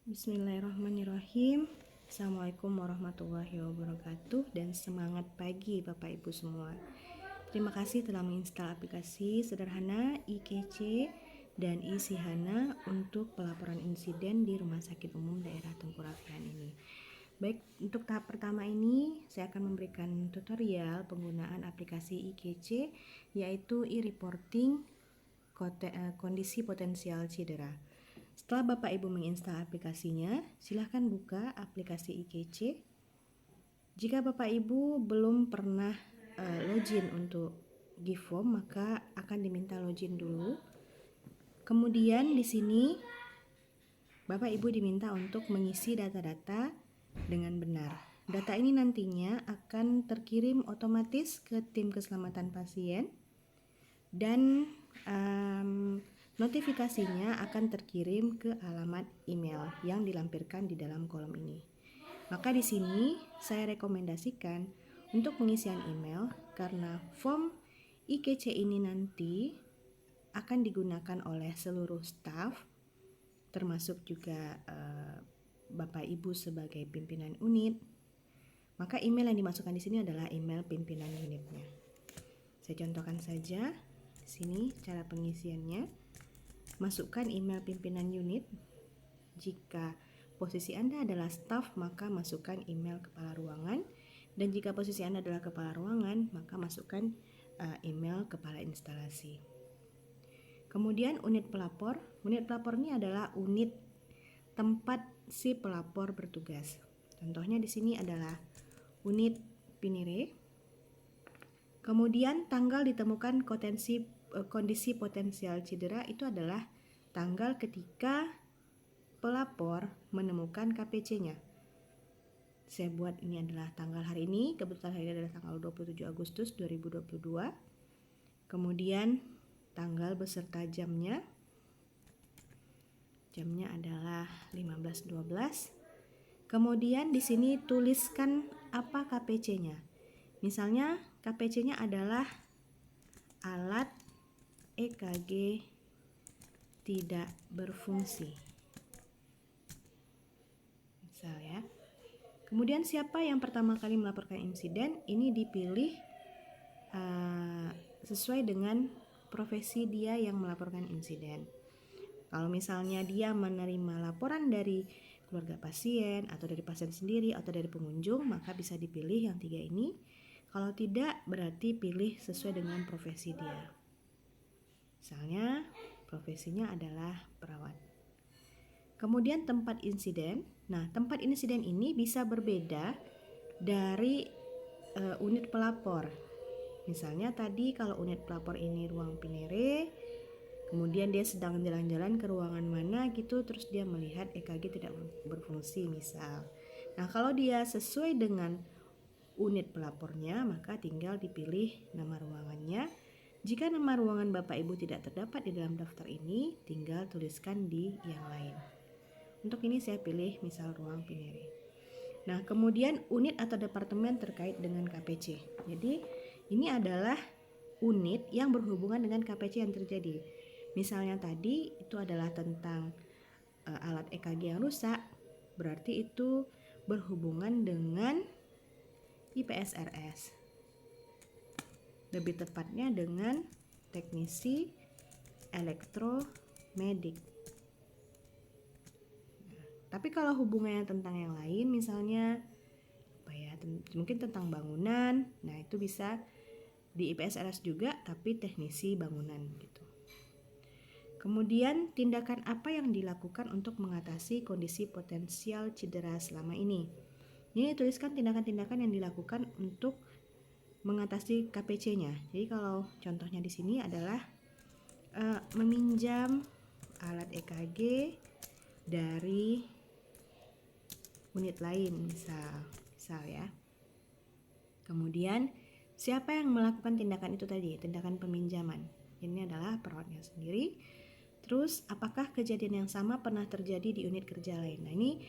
Bismillahirrahmanirrahim. Assalamualaikum warahmatullahi wabarakatuh dan semangat pagi Bapak Ibu semua. Terima kasih telah menginstal aplikasi sederhana IKC dan Isihana untuk pelaporan insiden di Rumah Sakit Umum Daerah Tengku Rafian ini. Baik, untuk tahap pertama ini saya akan memberikan tutorial penggunaan aplikasi IKC, yaitu e-reporting kondisi potensial cedera. Setelah Bapak Ibu menginstal aplikasinya, silahkan buka aplikasi IKC. Jika Bapak Ibu belum pernah login untuk GiveForm, maka akan diminta login dulu. Kemudian di sini Bapak Ibu diminta untuk mengisi data-data dengan benar. Data ini nantinya akan terkirim otomatis ke tim keselamatan pasien dan notifikasinya akan terkirim ke alamat email yang dilampirkan di dalam kolom ini. Maka di sini saya rekomendasikan untuk pengisian email karena form IKC ini nanti akan digunakan oleh seluruh staf, termasuk juga Bapak Ibu sebagai pimpinan unit. Maka email yang dimasukkan di sini adalah email pimpinan unitnya. Saya contohkan saja di sini cara pengisiannya. Masukkan email pimpinan unit. Jika posisi Anda adalah staf, maka masukkan email kepala ruangan. Dan jika posisi Anda adalah kepala ruangan, maka masukkan email kepala instalasi. Kemudian unit pelapor. Unit pelapor ini adalah unit tempat si pelapor bertugas. Contohnya di sini adalah unit Pinire. Kemudian tanggal ditemukan kondisi potensial cedera itu adalah tanggal ketika pelapor menemukan KPC-nya. Saya buat ini adalah tanggal hari ini, kebetulan hari ini adalah tanggal 27 Agustus 2022. Kemudian tanggal beserta jamnya. Jamnya adalah 15.12. Kemudian di sini tuliskan apa KPC-nya. Misalnya KPC-nya adalah alat EKG tidak berfungsi. Misal ya. Kemudian siapa yang pertama kali melaporkan insiden, ini dipilih sesuai dengan profesi dia yang melaporkan insiden. Kalau misalnya dia menerima laporan dari keluarga pasien atau dari pasien sendiri atau dari pengunjung, maka bisa dipilih yang 3 ini. Kalau tidak, berarti pilih sesuai dengan profesi dia. Misalnya profesinya adalah perawat. Kemudian tempat insiden. Nah, tempat insiden ini bisa berbeda dari unit pelapor. Misalnya tadi kalau unit pelapor ini ruang Pinere, kemudian dia sedang jalan-jalan ke ruangan mana gitu, terus dia melihat EKG tidak berfungsi misal. Nah, kalau dia sesuai dengan unit pelapornya, maka tinggal dipilih nama ruangannya. Jika nama ruangan Bapak Ibu tidak terdapat di dalam daftar ini, tinggal tuliskan di yang lain. Untuk ini saya pilih misal ruang Pinere. Nah, kemudian unit atau departemen terkait dengan KPC. Jadi, ini adalah unit yang berhubungan dengan KPC yang terjadi. Misalnya tadi itu adalah tentang alat EKG yang rusak, berarti itu berhubungan dengan IPSRS. Lebih tepatnya dengan teknisi elektromedik. Tapi kalau hubungannya tentang yang lain, misalnya mungkin tentang bangunan, nah itu bisa di IPSRS juga, tapi teknisi bangunan gitu. Kemudian tindakan apa yang dilakukan untuk mengatasi kondisi potensial cedera selama ini? Ini tuliskan tindakan-tindakan yang dilakukan untuk mengatasi KPC-nya. Jadi kalau contohnya di sini adalah meminjam alat EKG dari unit lain, misal ya. Kemudian siapa yang melakukan tindakan itu tadi? Tindakan peminjaman. Ini adalah perawatnya sendiri. Terus apakah kejadian yang sama pernah terjadi di unit kerja lain? Nah, ini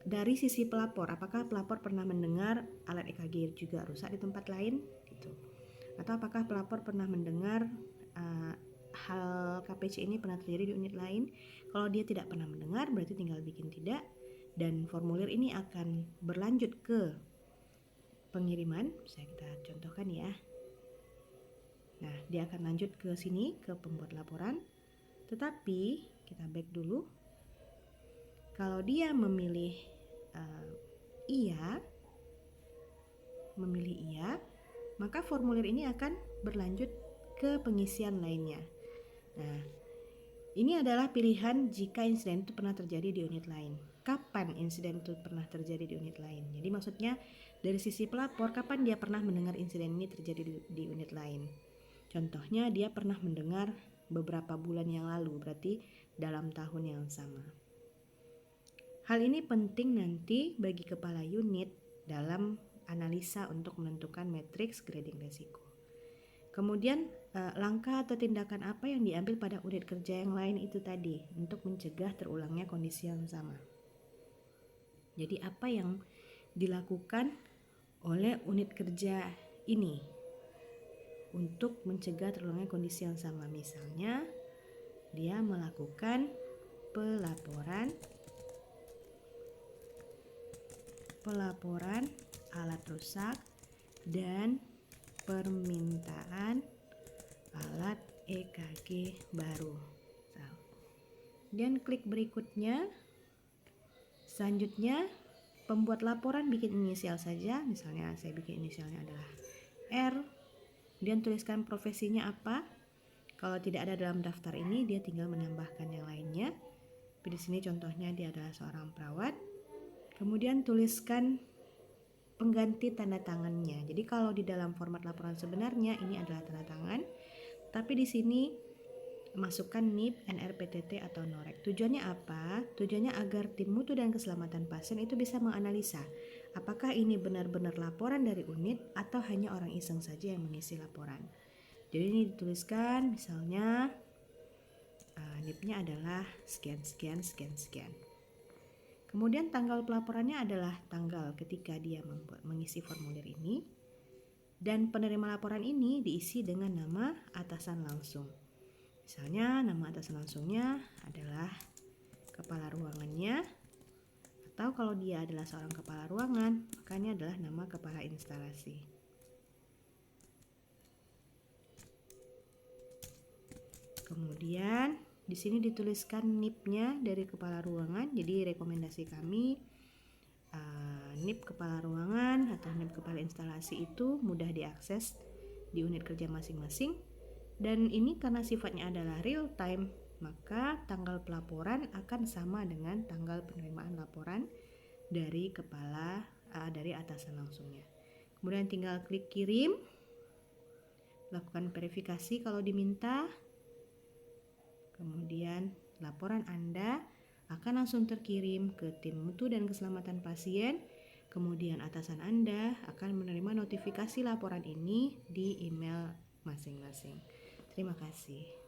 dari sisi pelapor, apakah pelapor pernah mendengar alat EKG juga rusak di tempat lain? Gitu. Atau apakah pelapor pernah mendengar hal KPC ini pernah terjadi di unit lain. Kalau dia tidak pernah mendengar, berarti tinggal bikin tidak, dan formulir ini akan berlanjut ke pengiriman. Bisa kita contohkan ya. Nah, dia akan lanjut ke sini, ke pembuat laporan. Tetapi kita back dulu. Kalau dia memilih iya, maka formulir ini akan berlanjut ke pengisian lainnya. Nah, ini adalah pilihan jika insiden itu pernah terjadi di unit lain. Kapan insiden itu pernah terjadi di unit lain? Jadi maksudnya dari sisi pelapor, kapan dia pernah mendengar insiden ini terjadi di unit lain? Contohnya dia pernah mendengar beberapa bulan yang lalu, berarti dalam tahun yang sama. Hal ini penting nanti bagi kepala unit dalam analisa untuk menentukan matriks grading risiko. Kemudian langkah atau tindakan apa yang diambil pada unit kerja yang lain itu tadi untuk mencegah terulangnya kondisi yang sama. Jadi apa yang dilakukan oleh unit kerja ini untuk mencegah terulangnya kondisi yang sama? Misalnya dia melakukan pelaporan alat rusak dan permintaan alat EKG baru. Dan klik berikutnya. Selanjutnya, pembuat laporan bikin inisial saja. Misalnya saya bikin inisialnya adalah R. Kemudian tuliskan profesinya apa. Kalau tidak ada dalam daftar ini, dia tinggal menambahkan yang lainnya. Di sini contohnya dia adalah seorang perawat. Kemudian tuliskan pengganti tanda tangannya. Jadi kalau di dalam format laporan sebenarnya ini adalah tanda tangan, tapi di sini masukkan NIP, NRPTT atau NOREK. Tujuannya apa? Tujuannya agar tim mutu dan keselamatan pasien itu bisa menganalisa apakah ini benar-benar laporan dari unit atau hanya orang iseng saja yang mengisi laporan. Jadi ini dituliskan misalnya NIP-nya adalah sekian. Kemudian tanggal pelaporannya adalah tanggal ketika dia mengisi formulir ini, dan penerima laporan ini diisi dengan nama atasan langsung. Misalnya nama atasan langsungnya adalah kepala ruangannya, atau kalau dia adalah seorang kepala ruangan, makanya adalah nama kepala instalasi. Kemudian di sini dituliskan NIP-nya dari kepala ruangan. Jadi rekomendasi kami NIP kepala ruangan atau NIP kepala instalasi itu mudah diakses di unit kerja masing-masing. Dan ini karena sifatnya adalah real time, maka tanggal pelaporan akan sama dengan tanggal penerimaan laporan dari dari atasan langsungnya. Kemudian tinggal klik kirim, lakukan verifikasi kalau diminta. Kemudian laporan Anda akan langsung terkirim ke tim mutu dan keselamatan pasien. Kemudian atasan Anda akan menerima notifikasi laporan ini di email masing-masing. Terima kasih.